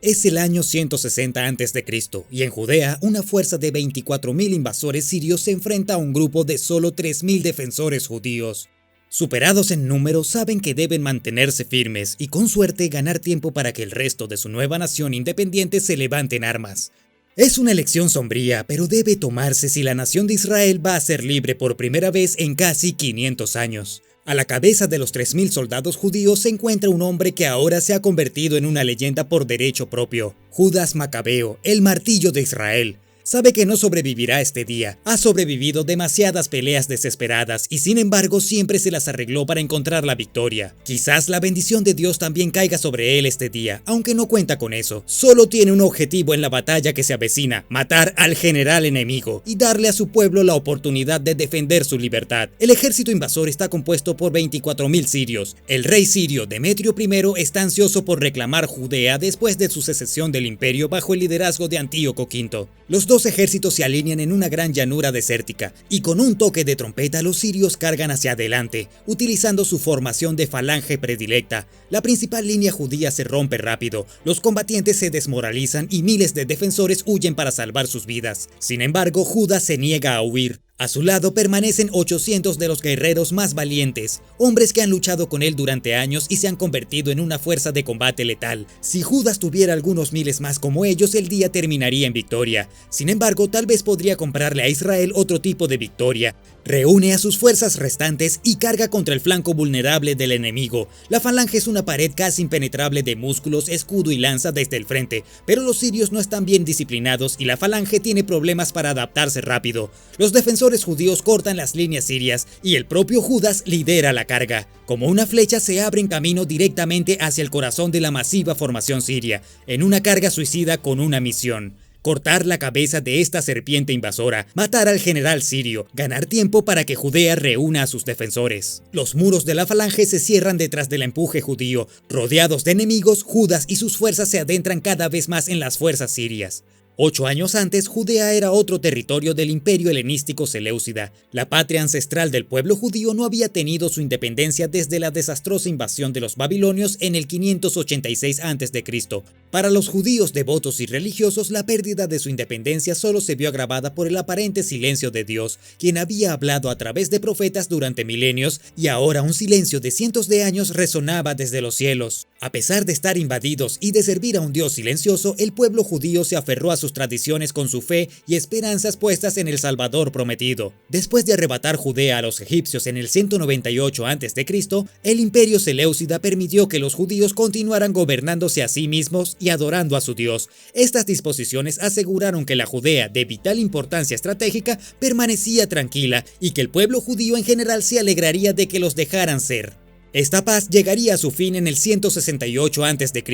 Es el año 160 a.C. y en Judea una fuerza de 24.000 invasores sirios se enfrenta a un grupo de solo 3.000 defensores judíos. Superados en número, saben que deben mantenerse firmes y con suerte ganar tiempo para que el resto de su nueva nación independiente se levante en armas. Es una elección sombría, pero debe tomarse si la nación de Israel va a ser libre por primera vez en casi 500 años. A la cabeza de los 3.000 soldados judíos se encuentra un hombre que ahora se ha convertido en una leyenda por derecho propio, Judas Macabeo, el martillo de Israel. Sabe que no sobrevivirá este día, ha sobrevivido demasiadas peleas desesperadas y sin embargo siempre se las arregló para encontrar la victoria. Quizás la bendición de Dios también caiga sobre él este día, aunque no cuenta con eso. Solo tiene un objetivo en la batalla que se avecina: matar al general enemigo y darle a su pueblo la oportunidad de defender su libertad. El ejército invasor está compuesto por 24.000 sirios. El rey sirio Demetrio I está ansioso por reclamar Judea después de su secesión del imperio bajo el liderazgo de Antíoco V. Los dos ejércitos se alinean en una gran llanura desértica, y con un toque de trompeta los sirios cargan hacia adelante, utilizando su formación de falange predilecta. La principal línea judía se rompe rápido, los combatientes se desmoralizan y miles de defensores huyen para salvar sus vidas. Sin embargo, Judas se niega a huir. A su lado permanecen 800 de los guerreros más valientes, hombres que han luchado con él durante años y se han convertido en una fuerza de combate letal. Si Judas tuviera algunos miles más como ellos, el día terminaría en victoria. Sin embargo, tal vez podría comprarle a Israel otro tipo de victoria. Reúne a sus fuerzas restantes y carga contra el flanco vulnerable del enemigo. La falange es una pared casi impenetrable de músculos, escudo y lanza desde el frente, pero los sirios no están bien disciplinados y la falange tiene problemas para adaptarse rápido. Los defensores judíos cortan las líneas sirias y el propio Judas lidera la carga. Como una flecha se abren camino directamente hacia el corazón de la masiva formación siria, en una carga suicida con una misión: cortar la cabeza de esta serpiente invasora, matar al general sirio, ganar tiempo para que Judea reúna a sus defensores. Los muros de la falange se cierran detrás del empuje judío. Rodeados de enemigos, Judas y sus fuerzas se adentran cada vez más en las fuerzas sirias. 8 años antes, Judea era otro territorio del imperio helenístico seleucida. La patria ancestral del pueblo judío no había tenido su independencia desde la desastrosa invasión de los babilonios en el 586 a.C. Para los judíos devotos y religiosos, la pérdida de su independencia solo se vio agravada por el aparente silencio de Dios, quien había hablado a través de profetas durante milenios, y ahora un silencio de cientos de años resonaba desde los cielos. A pesar de estar invadidos y de servir a un Dios silencioso, el pueblo judío se aferró a sus tradiciones con su fe y esperanzas puestas en el Salvador prometido. Después de arrebatar Judea a los egipcios en el 198 a.C., el imperio seleucida permitió que los judíos continuaran gobernándose a sí mismos y adorando a su Dios. Estas disposiciones aseguraron que la Judea, de vital importancia estratégica, permanecía tranquila y que el pueblo judío en general se alegraría de que los dejaran ser. Esta paz llegaría a su fin en el 168 a.C.,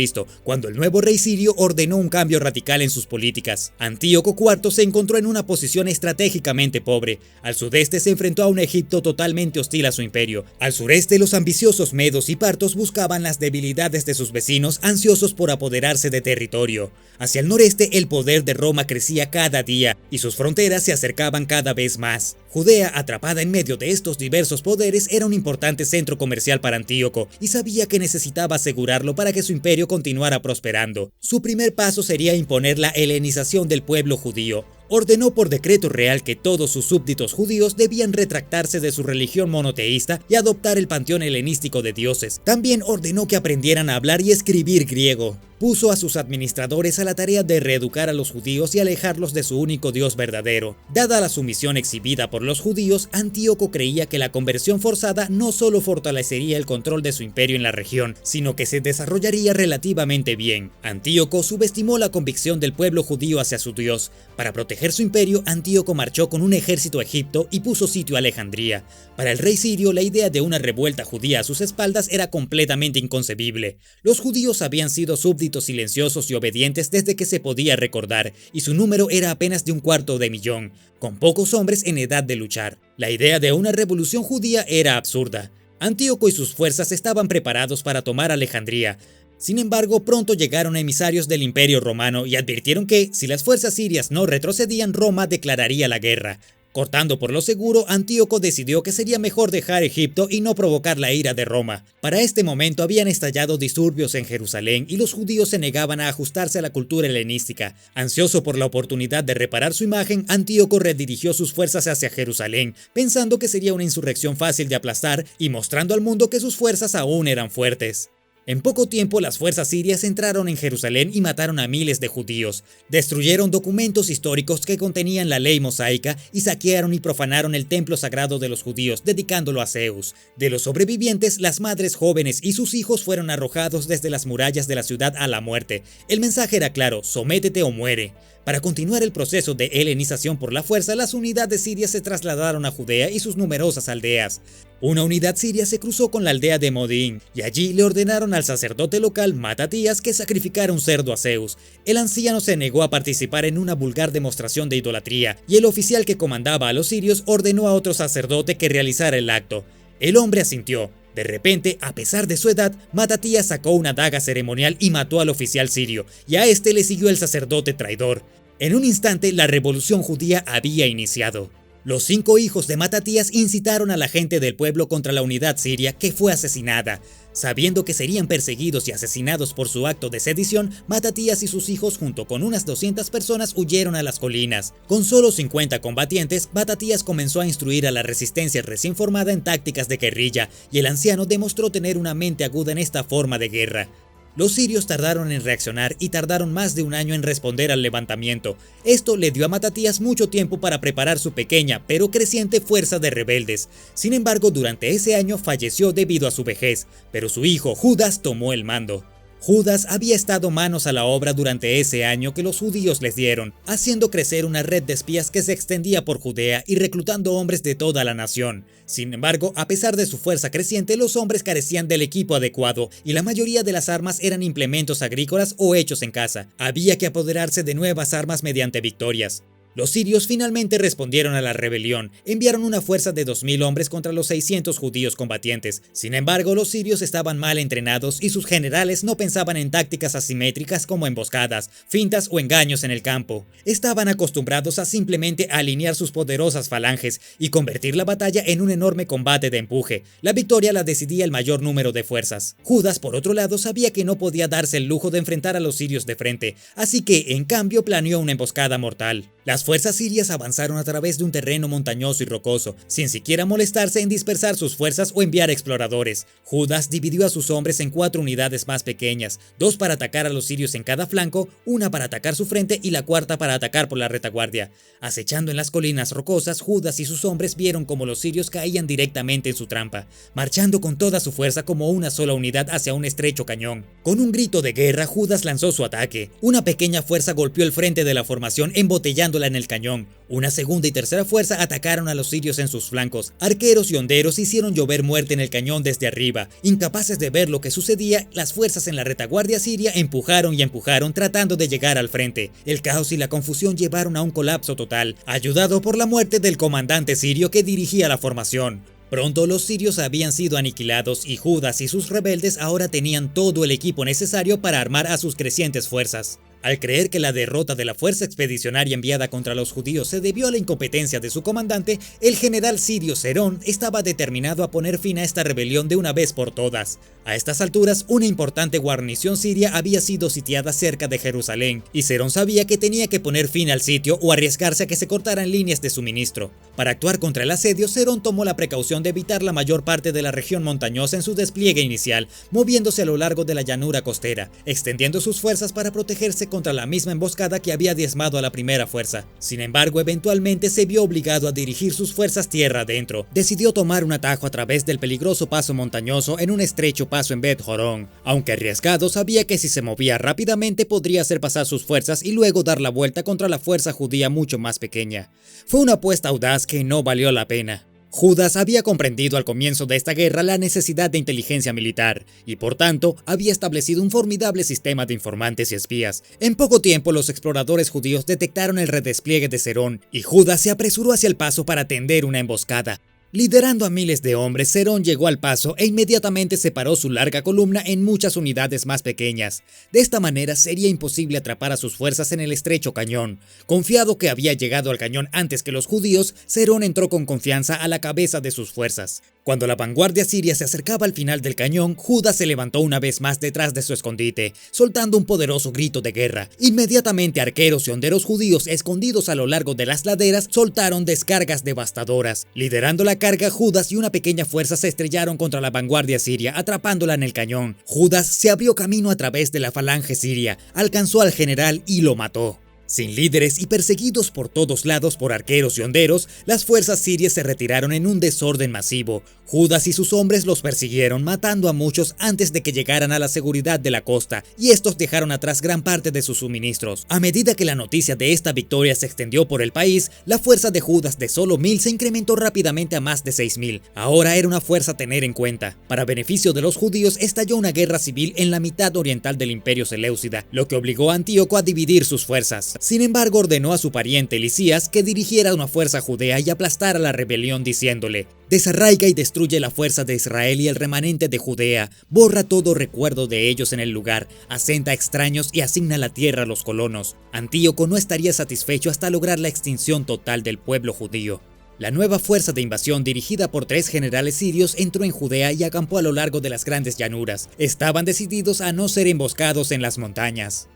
cuando el nuevo rey sirio ordenó un cambio radical en sus políticas. Antíoco IV se encontró en una posición estratégicamente pobre. Al sudeste se enfrentó a un Egipto totalmente hostil a su imperio. Al sureste, los ambiciosos medos y partos buscaban las debilidades de sus vecinos, ansiosos por apoderarse de territorio. Hacia el noreste, el poder de Roma crecía cada día y sus fronteras se acercaban cada vez más. Judea, atrapada en medio de estos diversos poderes, era un importante centro comercial para Antíoco y sabía que necesitaba asegurarlo para que su imperio continuara prosperando. Su primer paso sería imponer la helenización del pueblo judío. Ordenó por decreto real que todos sus súbditos judíos debían retractarse de su religión monoteísta y adoptar el panteón helenístico de dioses. También ordenó que aprendieran a hablar y escribir griego. Puso a sus administradores a la tarea de reeducar a los judíos y alejarlos de su único Dios verdadero. Dada la sumisión exhibida por los judíos, Antíoco creía que la conversión forzada no solo fortalecería el control de su imperio en la región, sino que se desarrollaría relativamente bien. Antíoco subestimó la convicción del pueblo judío hacia su Dios. Para proteger su imperio, Antíoco marchó con un ejército a Egipto y puso sitio a Alejandría. Para el rey sirio, la idea de una revuelta judía a sus espaldas era completamente inconcebible. Los judíos habían sido súbditos silenciosos y obedientes desde que se podía recordar, y su número era apenas de 250.000, con pocos hombres en edad de luchar. La idea de una revolución judía era absurda. Antíoco y sus fuerzas estaban preparados para tomar Alejandría. Sin embargo, pronto llegaron emisarios del Imperio Romano y advirtieron que, si las fuerzas sirias no retrocedían, Roma declararía la guerra. Cortando por lo seguro, Antíoco decidió que sería mejor dejar Egipto y no provocar la ira de Roma. Para este momento habían estallado disturbios en Jerusalén y los judíos se negaban a ajustarse a la cultura helenística. Ansioso por la oportunidad de reparar su imagen, Antíoco redirigió sus fuerzas hacia Jerusalén, pensando que sería una insurrección fácil de aplastar y mostrando al mundo que sus fuerzas aún eran fuertes. En poco tiempo las fuerzas sirias entraron en Jerusalén y mataron a miles de judíos. Destruyeron documentos históricos que contenían la ley mosaica y saquearon y profanaron el templo sagrado de los judíos, dedicándolo a Zeus. De los sobrevivientes, las madres jóvenes y sus hijos fueron arrojados desde las murallas de la ciudad a la muerte. El mensaje era claro: sométete o muere. Para continuar el proceso de helenización por la fuerza, las unidades sirias se trasladaron a Judea y sus numerosas aldeas. Una unidad siria se cruzó con la aldea de Modín y allí le ordenaron al sacerdote local Matatías que sacrificara un cerdo a Zeus. El anciano se negó a participar en una vulgar demostración de idolatría y el oficial que comandaba a los sirios ordenó a otro sacerdote que realizara el acto. El hombre asintió. De repente, a pesar de su edad, Matatías sacó una daga ceremonial y mató al oficial sirio, y a este le siguió el sacerdote traidor. En un instante, la revolución judía había iniciado. Los 5 hijos de Matatías incitaron a la gente del pueblo contra la unidad siria, que fue asesinada. Sabiendo que serían perseguidos y asesinados por su acto de sedición, Matatías y sus hijos junto con unas 200 personas huyeron a las colinas. Con solo 50 combatientes, Matatías comenzó a instruir a la resistencia recién formada en tácticas de guerrilla, y el anciano demostró tener una mente aguda en esta forma de guerra. Los sirios tardaron en reaccionar y tardaron más de un año en responder al levantamiento. Esto le dio a Matatías mucho tiempo para preparar su pequeña pero creciente fuerza de rebeldes. Sin embargo, durante ese año falleció debido a su vejez, pero su hijo Judas tomó el mando. Judas había estado manos a la obra durante ese año que los judíos les dieron, haciendo crecer una red de espías que se extendía por Judea y reclutando hombres de toda la nación. Sin embargo, a pesar de su fuerza creciente, los hombres carecían del equipo adecuado y la mayoría de las armas eran implementos agrícolas o hechos en casa. Había que apoderarse de nuevas armas mediante victorias. Los sirios finalmente respondieron a la rebelión, enviaron una fuerza de 2000 hombres contra los 600 judíos combatientes. Sin embargo, los sirios estaban mal entrenados y sus generales no pensaban en tácticas asimétricas como emboscadas, fintas o engaños en el campo. Estaban acostumbrados a simplemente alinear sus poderosas falanges y convertir la batalla en un enorme combate de empuje. La victoria la decidía el mayor número de fuerzas. Judas, por otro lado, sabía que no podía darse el lujo de enfrentar a los sirios de frente, así que, en cambio, planeó una emboscada mortal. Las fuerzas sirias avanzaron a través de un terreno montañoso y rocoso, sin siquiera molestarse en dispersar sus fuerzas o enviar exploradores. Judas dividió a sus hombres en 4 unidades más pequeñas, 2 para atacar a los sirios en cada flanco, una para atacar su frente y la cuarta para atacar por la retaguardia. Acechando en las colinas rocosas, Judas y sus hombres vieron cómo los sirios caían directamente en su trampa, marchando con toda su fuerza como una sola unidad hacia un estrecho cañón. Con un grito de guerra, Judas lanzó su ataque. Una pequeña fuerza golpeó el frente de la formación, embotellándola en el cañón. Una segunda y tercera fuerza atacaron a los sirios en sus flancos. Arqueros y honderos hicieron llover muerte en el cañón desde arriba. Incapaces de ver lo que sucedía, las fuerzas en la retaguardia siria empujaron y empujaron tratando de llegar al frente. El caos y la confusión llevaron a un colapso total, ayudado por la muerte del comandante sirio que dirigía la formación. Pronto los sirios habían sido aniquilados y Judas y sus rebeldes ahora tenían todo el equipo necesario para armar a sus crecientes fuerzas. Al creer que la derrota de la fuerza expedicionaria enviada contra los judíos se debió a la incompetencia de su comandante, el general sirio Serón estaba determinado a poner fin a esta rebelión de una vez por todas. A estas alturas, una importante guarnición siria había sido sitiada cerca de Jerusalén, y Serón sabía que tenía que poner fin al sitio o arriesgarse a que se cortaran líneas de suministro. Para actuar contra el asedio, Serón tomó la precaución de evitar la mayor parte de la región montañosa en su despliegue inicial, moviéndose a lo largo de la llanura costera, extendiendo sus fuerzas para protegerse contra la misma emboscada que había diezmado a la primera fuerza. Sin embargo, eventualmente se vio obligado a dirigir sus fuerzas tierra adentro. Decidió tomar un atajo a través del peligroso paso montañoso en un estrecho paso en Bet Jorón. Aunque arriesgado, sabía que si se movía rápidamente podría hacer pasar sus fuerzas y luego dar la vuelta contra la fuerza judía mucho más pequeña. Fue una apuesta audaz que no valió la pena. Judas había comprendido al comienzo de esta guerra la necesidad de inteligencia militar y por tanto había establecido un formidable sistema de informantes y espías. En poco tiempo los exploradores judíos detectaron el redespliegue de Serón y Judas se apresuró hacia el paso para tender una emboscada. Liderando a miles de hombres, Serón llegó al paso e inmediatamente separó su larga columna en muchas unidades más pequeñas. De esta manera sería imposible atrapar a sus fuerzas en el estrecho cañón. Confiado que había llegado al cañón antes que los judíos, Serón entró con confianza a la cabeza de sus fuerzas. Cuando la vanguardia siria se acercaba al final del cañón, Judas se levantó una vez más detrás de su escondite, soltando un poderoso grito de guerra. Inmediatamente arqueros y honderos judíos escondidos a lo largo de las laderas soltaron descargas devastadoras. Liderando la carga, Judas y una pequeña fuerza se estrellaron contra la vanguardia siria, atrapándola en el cañón. Judas se abrió camino a través de la falange siria, alcanzó al general y lo mató. Sin líderes y perseguidos por todos lados por arqueros y honderos, las fuerzas sirias se retiraron en un desorden masivo. Judas y sus hombres los persiguieron, matando a muchos antes de que llegaran a la seguridad de la costa, y estos dejaron atrás gran parte de sus suministros. A medida que la noticia de esta victoria se extendió por el país, la fuerza de Judas de solo 1000 se incrementó rápidamente a más de 6000. Ahora era una fuerza a tener en cuenta. Para beneficio de los judíos, estalló una guerra civil en la mitad oriental del Imperio Seleucida, lo que obligó a Antíoco a dividir sus fuerzas. Sin embargo, ordenó a su pariente Lisías que dirigiera una fuerza judea y aplastara la rebelión, diciéndole: desarraiga y destruye la fuerza de Israel y el remanente de Judea, borra todo recuerdo de ellos en el lugar, asenta extraños y asigna la tierra a los colonos. Antíoco no estaría satisfecho hasta lograr la extinción total del pueblo judío. La nueva fuerza de invasión, dirigida por 3 generales sirios, entró en Judea y acampó a lo largo de las grandes llanuras. Estaban decididos a no ser emboscados en las montañas.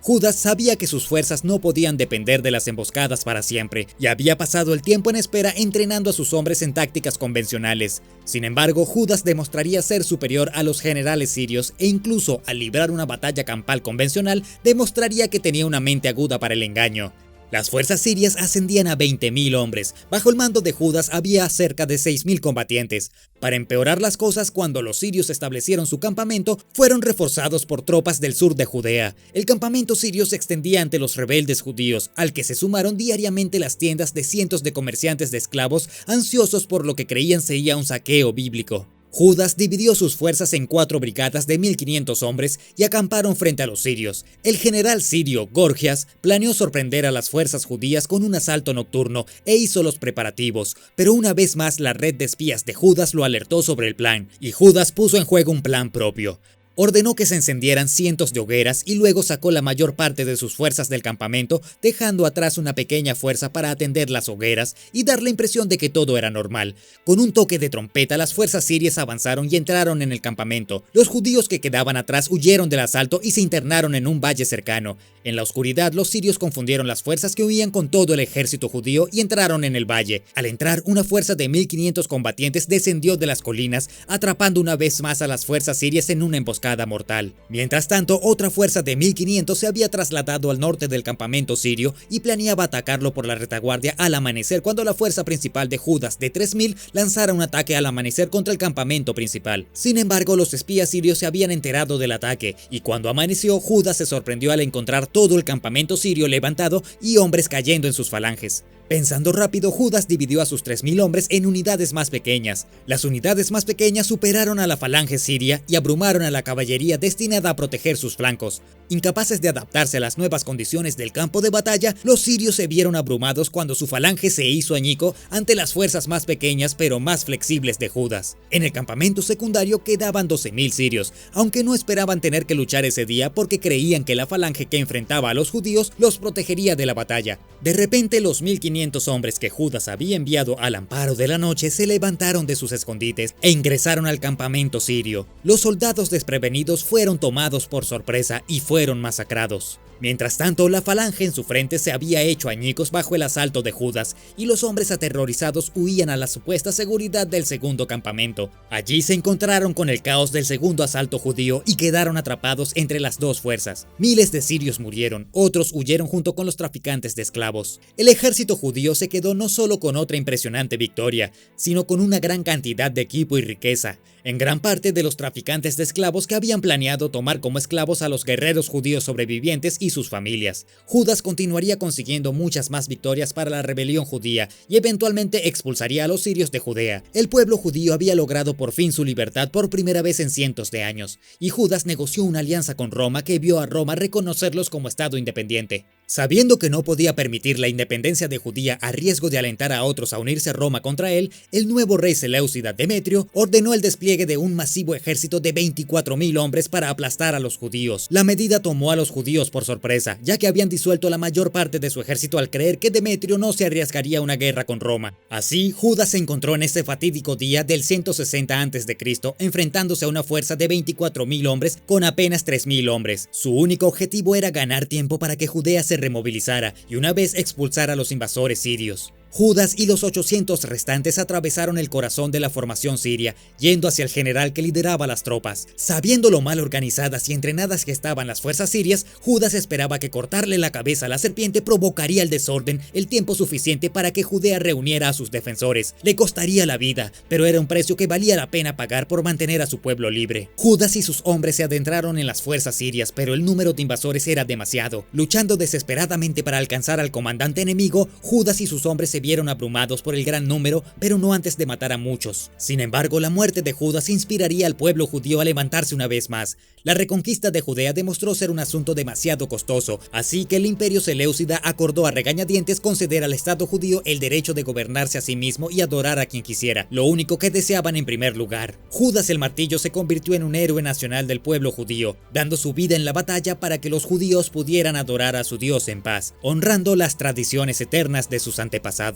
Judas sabía que sus fuerzas no podían depender de las emboscadas para siempre, y había pasado el tiempo en espera entrenando a sus hombres en tácticas convencionales. Sin embargo, Judas demostraría ser superior a los generales sirios e incluso al librar una batalla campal convencional, demostraría que tenía una mente aguda para el engaño. Las fuerzas sirias ascendían a 20.000 hombres. Bajo el mando de Judas había cerca de 6.000 combatientes. Para empeorar las cosas, cuando los sirios establecieron su campamento, fueron reforzados por tropas del sur de Judea. El campamento sirio se extendía ante los rebeldes judíos, al que se sumaron diariamente las tiendas de cientos de comerciantes de esclavos, ansiosos por lo que creían sería un saqueo bíblico. Judas dividió sus fuerzas en 4 brigadas de 1500 hombres y acamparon frente a los sirios. El general sirio Gorgias planeó sorprender a las fuerzas judías con un asalto nocturno e hizo los preparativos, pero una vez más la red de espías de Judas lo alertó sobre el plan, y Judas puso en juego un plan propio. Ordenó que se encendieran cientos de hogueras y luego sacó la mayor parte de sus fuerzas del campamento, dejando atrás una pequeña fuerza para atender las hogueras y dar la impresión de que todo era normal. Con un toque de trompeta, las fuerzas sirias avanzaron y entraron en el campamento. Los judíos que quedaban atrás huyeron del asalto y se internaron en un valle cercano. En la oscuridad, los sirios confundieron las fuerzas que huían con todo el ejército judío y entraron en el valle. Al entrar, una fuerza de 1500 combatientes descendió de las colinas, atrapando una vez más a las fuerzas sirias en una emboscada mortal. Mientras tanto, otra fuerza de 1500 se había trasladado al norte del campamento sirio y planeaba atacarlo por la retaguardia al amanecer, cuando la fuerza principal de Judas de 3000 lanzara un ataque al amanecer contra el campamento principal. Sin embargo, los espías sirios se habían enterado del ataque, y cuando amaneció, Judas se sorprendió al encontrar todo el campamento sirio levantado y hombres cayendo en sus falanges. Pensando rápido, Judas dividió a sus 3000 hombres en unidades más pequeñas. Las unidades más pequeñas superaron a la falange siria y abrumaron a la caballería destinada a proteger sus flancos. Incapaces de adaptarse a las nuevas condiciones del campo de batalla, los sirios se vieron abrumados cuando su falange se hizo añico ante las fuerzas más pequeñas pero más flexibles de Judas. En el campamento secundario quedaban 12.000 sirios, aunque no esperaban tener que luchar ese día porque creían que la falange que enfrentaba a los judíos los protegería de la batalla. De repente, los 1500 hombres que Judas había enviado al amparo de la noche se levantaron de sus escondites e ingresaron al campamento sirio. Los soldados desprevenidos fueron tomados por sorpresa y fueron masacrados. Mientras tanto, la falange en su frente se había hecho añicos bajo el asalto de Judas, y los hombres aterrorizados huían a la supuesta seguridad del segundo campamento. Allí se encontraron con el caos del segundo asalto judío y quedaron atrapados entre las dos fuerzas. Miles de sirios murieron, otros huyeron junto con los traficantes de esclavos. El ejército judío se quedó no solo con otra impresionante victoria, sino con una gran cantidad de equipo y riqueza, en gran parte de los traficantes de esclavos que habían planeado tomar como esclavos a los guerreros judíos sobrevivientes y sus familias. Judas continuaría consiguiendo muchas más victorias para la rebelión judía y eventualmente expulsaría a los sirios de Judea. El pueblo judío había logrado por fin su libertad por primera vez en cientos de años, y Judas negoció una alianza con Roma que vio a Roma reconocerlos como estado independiente. Sabiendo que no podía permitir la independencia de Judía a riesgo de alentar a otros a unirse a Roma contra él, el nuevo rey seleucida Demetrio ordenó el despliegue de un masivo ejército de 24.000 hombres para aplastar a los judíos. La medida tomó a los judíos por sorpresa, ya que habían disuelto la mayor parte de su ejército al creer que Demetrio no se arriesgaría a una guerra con Roma. Así, Judas se encontró en ese fatídico día del 160 a.C., enfrentándose a una fuerza de 24.000 hombres con apenas 3.000 hombres. Su único objetivo era ganar tiempo para que Judea se removilizara y una vez expulsar a los invasores sirios. Judas y los 800 restantes atravesaron el corazón de la formación siria, yendo hacia el general que lideraba las tropas. Sabiendo lo mal organizadas y entrenadas que estaban las fuerzas sirias, Judas esperaba que cortarle la cabeza a la serpiente provocaría el desorden el tiempo suficiente para que Judea reuniera a sus defensores. Le costaría la vida, pero era un precio que valía la pena pagar por mantener a su pueblo libre. Judas y sus hombres se adentraron en las fuerzas sirias, pero el número de invasores era demasiado. Luchando desesperadamente para alcanzar al comandante enemigo, Judas y sus hombres se vieron abrumados por el gran número, pero no antes de matar a muchos. Sin embargo, la muerte de Judas inspiraría al pueblo judío a levantarse una vez más. La reconquista de Judea demostró ser un asunto demasiado costoso, así que el imperio seleucida acordó a regañadientes conceder al Estado judío el derecho de gobernarse a sí mismo y adorar a quien quisiera, lo único que deseaban en primer lugar. Judas el Martillo se convirtió en un héroe nacional del pueblo judío, dando su vida en la batalla para que los judíos pudieran adorar a su Dios en paz, honrando las tradiciones eternas de sus antepasados.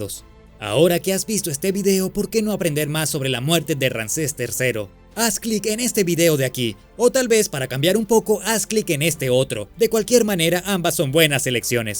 Ahora que has visto este video, ¿por qué no aprender más sobre la muerte de Ramsés III? Haz clic en este video de aquí, o tal vez para cambiar un poco, haz clic en este otro. De cualquier manera, ambas son buenas elecciones.